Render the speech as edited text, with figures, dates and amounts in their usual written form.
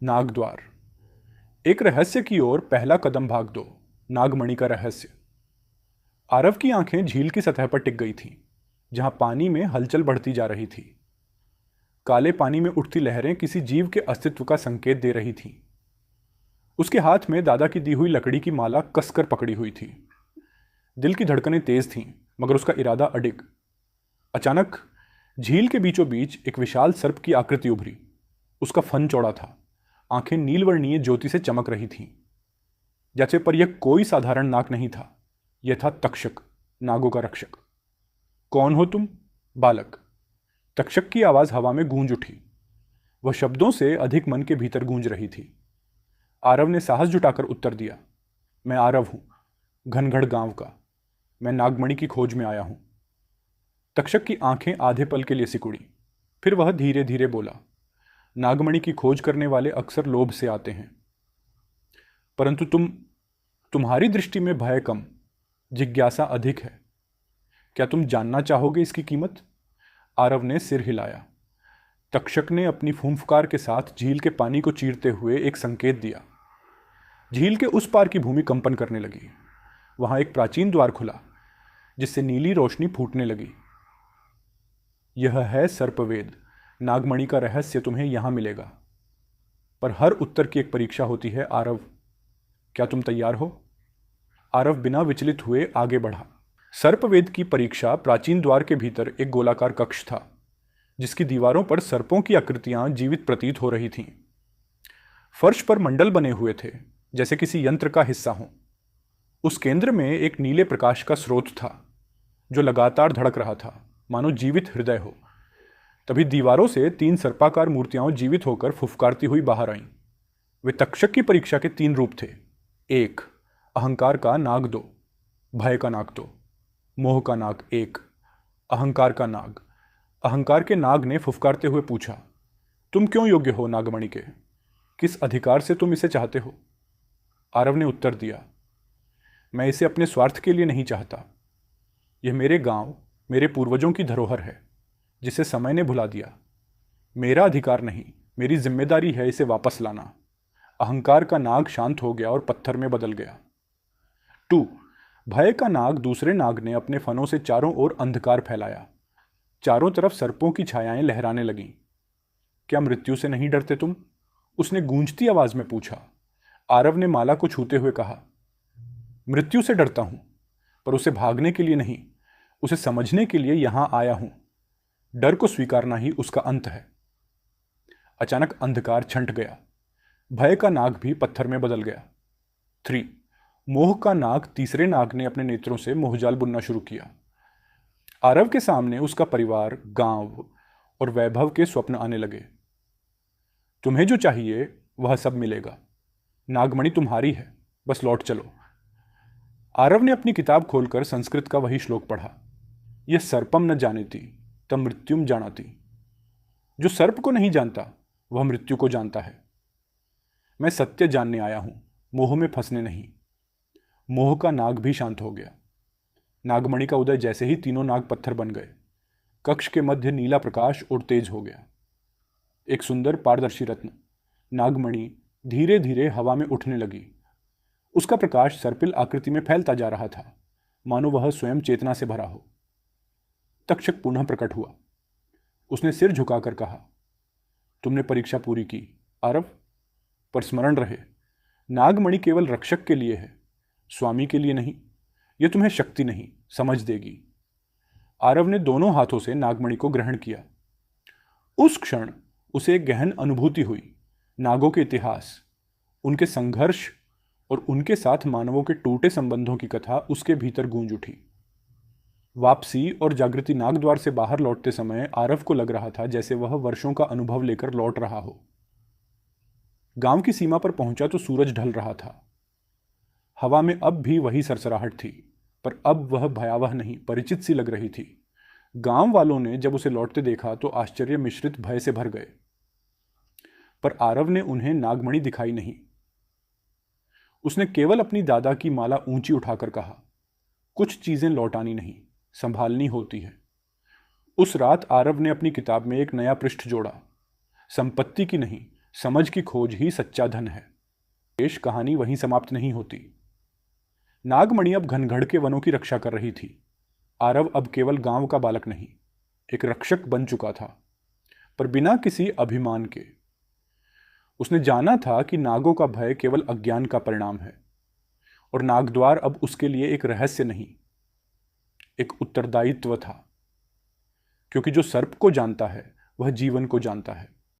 नागद्वार। एक रहस्य की ओर पहला कदम भाग दो। नागमणि का रहस्य। आरव की आंखें झील की सतह पर टिक गई थीं, जहां पानी में हलचल बढ़ती जा रही थी। काले पानी में उठती लहरें किसी जीव के अस्तित्व का संकेत दे रही थीं। उसके हाथ में दादा की दी हुई लकड़ी की माला कसकर पकड़ी हुई थी। दिल की धड़कनें तेज थीं, मगर उसका इरादा अडिग। अचानक झील के बीचों बीच एक विशाल सर्प की आकृति उभरी। उसका फन चौड़ा था, आंखें नीलवर्णीय ज्योति से चमक रही थीं, जैसे पर यह कोई साधारण नाग नहीं था। यह था तक्षक, नागों का रक्षक। कौन हो तुम? बालक। तक्षक की आवाज हवा में गूंज उठी। वह शब्दों से अधिक मन के भीतर गूंज रही थी। आरव ने साहस जुटाकर उत्तर दिया, मैं आरव हूं, घनगढ़ गांव का। मैं नागमणि की खोज में आया हूं। तक्षक की आंखें आधे पल के लिए सिकुड़ी। फिर वह धीरे धीरे बोला, नागमणि की खोज करने वाले अक्सर लोभ से आते हैं, परंतु तुम्हारी दृष्टि में भय कम, जिज्ञासा अधिक है। क्या तुम जानना चाहोगे इसकी कीमत? आरव ने सिर हिलाया। तक्षक ने अपनी फूंफकार के साथ झील के पानी को चीरते हुए एक संकेत दिया। झील के उस पार की भूमि कंपन करने लगी। वहां एक प्राचीन द्वार खुला, जिससे नीली रोशनी फूटने लगी। यह है सर्पवेद। नागमणि का रहस्य तुम्हें यहां मिलेगा, पर हर उत्तर की एक परीक्षा होती है आरव। क्या तुम तैयार हो? आरव बिना विचलित हुए आगे बढ़ा। सर्पवेद की परीक्षा प्राचीन द्वार के भीतर एक गोलाकार कक्ष था, जिसकी दीवारों पर सर्पों की आकृतियां जीवित प्रतीत हो रही थीं। फर्श पर मंडल बने हुए थे, जैसे किसी यंत्र का हिस्सा हो। उस केंद्र में एक नीले प्रकाश का स्रोत था, जो लगातार धड़क रहा था, मानो जीवित हृदय हो। तभी दीवारों से 3 सर्पाकार मूर्तियां जीवित होकर फुफकारती हुई बाहर आईं। वे तक्षक की परीक्षा के 3 रूप थे। 1, अहंकार का नाग 2, भय का नाग 2, मोह का नाग 1, अहंकार का नाग। अहंकार के नाग ने फुफकारते हुए पूछा, तुम क्यों योग्य हो नागमणि के? किस अधिकार से तुम इसे चाहते हो? आरव ने उत्तर दिया, मैं इसे अपने स्वार्थ के लिए नहीं चाहता। यह मेरे गांव, मेरे पूर्वजों की धरोहर है, जिसे समय ने भुला दिया। मेरा अधिकार नहीं, मेरी जिम्मेदारी है इसे वापस लाना। अहंकार का नाग शांत हो गया और पत्थर में बदल गया। 2, भय का नाग दूसरे नाग ने अपने फनों से चारों ओर अंधकार फैलाया। चारों तरफ सर्पों की छायाएं लहराने लगीं। क्या मृत्यु से नहीं डरते तुम? उसने गूंजती आवाज में पूछा। आरव ने माला को छूते हुए कहा, मृत्यु से डरता हूं, पर उसे भागने के लिए नहीं, उसे समझने के लिए यहां आया हूं। डर को स्वीकारना ही उसका अंत है। अचानक अंधकार छंट गया। भय का नाग भी पत्थर में बदल गया। 3, मोह का नाग तीसरे नाग ने अपने नेत्रों से मोहजाल बुनना शुरू किया। आरव के सामने उसका परिवार, गांव और वैभव के स्वप्न आने लगे। तुम्हें जो चाहिए वह सब मिलेगा। नागमणि तुम्हारी है, बस लौट चलो। आरव ने अपनी किताब खोलकर संस्कृत का वही श्लोक पढ़ा, यह सर्पम न जानेती तब मृत्युम जानाति। जो सर्प को नहीं जानता वह मृत्यु को जानता है। मैं सत्य जानने आया हूं, मोह में फंसने नहीं। मोह का नाग भी शांत हो गया। नागमणि का उदय जैसे ही तीनों नाग पत्थर बन गए, कक्ष के मध्य नीला प्रकाश और तेज हो गया। एक सुंदर पारदर्शी रत्न, नागमणि, धीरे धीरे हवा में उठने लगी। उसका प्रकाश सर्पिल आकृति में फैलता जा रहा था, मानो वह स्वयं चेतना से भरा हो। तक्षक पुनः प्रकट हुआ। उसने सिर झुकाकर कहा, तुमने परीक्षा पूरी की आरव, पर स्मरण रहे, नागमणि केवल रक्षक के लिए है, स्वामी के लिए नहीं। यह तुम्हें शक्ति नहीं, समझ देगी। आरव ने दोनों हाथों से नागमणि को ग्रहण किया। उस क्षण उसे एक गहन अनुभूति हुई। नागों के इतिहास, उनके संघर्ष और उनके साथ मानवों के टूटे संबंधों की कथा उसके भीतर गूंज उठी। वापसी और जागृति नागद्वार से बाहर लौटते समय आरव को लग रहा था जैसे वह वर्षों का अनुभव लेकर लौट रहा हो। गांव की सीमा पर पहुंचा तो सूरज ढल रहा था। हवा में अब भी वही सरसराहट थी, पर अब वह भयावह नहीं, परिचित सी लग रही थी। गांव वालों ने जब उसे लौटते देखा तो आश्चर्य मिश्रित भय से भर गए, पर आरव ने उन्हें नागमणि दिखाई नहीं। उसने केवल अपनी दादा की माला ऊंची उठाकर कहा, कुछ चीजें लौटानी नहीं, संभालनी होती है। उस रात आरव ने अपनी किताब में एक नया पृष्ठ जोड़ा। संपत्ति की नहीं, समझ की खोज ही सच्चा धन है। शेष कहानी वहीं समाप्त नहीं होती। नागमणि अब घनगढ़ के वनों की रक्षा कर रही थी। आरव अब केवल गांव का बालक नहीं, एक रक्षक बन चुका था, पर बिना किसी अभिमान के। उसने जाना था कि नागों का भय केवल अज्ञान का परिणाम है, और नागद्वार अब उसके लिए एक रहस्य नहीं, एक उत्तरदायित्व था। क्योंकि जो सर्प को जानता है वह जीवन को जानता है।